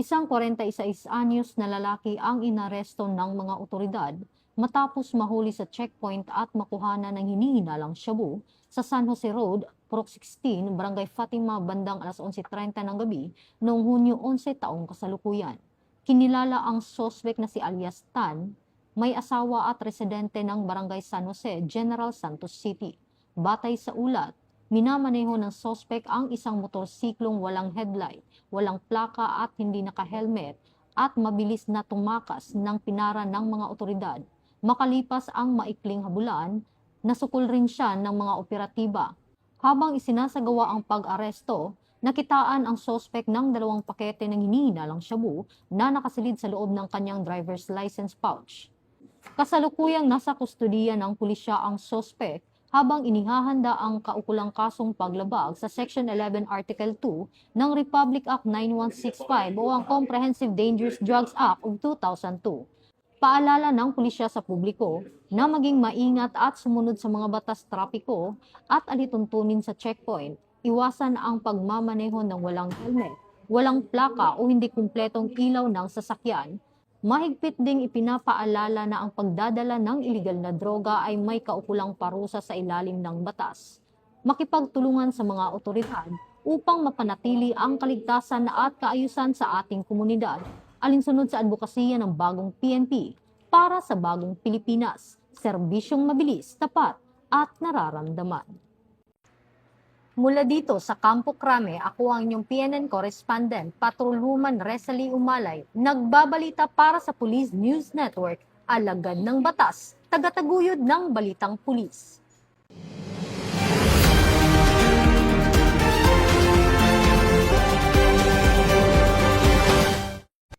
Isang 46 anyos na lalaki ang inaresto ng mga otoridad matapos mahuli sa checkpoint at makuhanan ng hinihinalang shabu sa San Jose Road, Purok 16, Barangay Fatima, bandang alas 11:30 ng gabi noong Hunyo 11 taong kasalukuyan. Kinilala ang sospek na si alias Tan, may asawa at residente ng Barangay San Jose, General Santos City. Batay sa ulat, minamaneho ng sospek ang isang motorsiklong walang headlight, walang plaka at hindi naka-helmet at mabilis na tumakas ng pinara ng mga otoridad. Makalipas ang maikling habulan, nasukol rin siya ng mga operatiba. Habang isinasagawa ang pag-aresto, nakitaan ang sospek ng 2 pakete ng hinihinalang shabu na nakasilid sa loob ng kanyang driver's license pouch. Kasalukuyang nasa kustodiya ng pulisya ang sospek habang inihahanda ang kaukulang kasong paglabag sa Section 11 Article 2 ng Republic Act 9165 o ang Comprehensive Dangerous Drugs Act of 2002. Paalala ng pulisya sa publiko na maging maingat at sumunod sa mga batas trapiko at alituntunin sa checkpoint. Iwasan ang pagmamaneho ng walang helmet, walang plaka o hindi kumpletong ilaw ng sasakyan. Mahigpit ding ipinapaalala na ang pagdadala ng iligal na droga ay may kaukulang parusa sa ilalim ng batas. Makipagtulungan sa mga otoridad upang mapanatili ang kaligtasan at kaayusan sa ating komunidad. Alinsunod sa advokasya ng bagong PNP para sa bagong Pilipinas, serbisyong mabilis, tapat at nararamdaman. Mula dito sa Campo Crame, ako ang inyong PNN correspondent, Patrolwoman Resalie Umalay, nagbabalita para sa Police News Network, alagad ng batas, tagataguyod ng balitang pulis.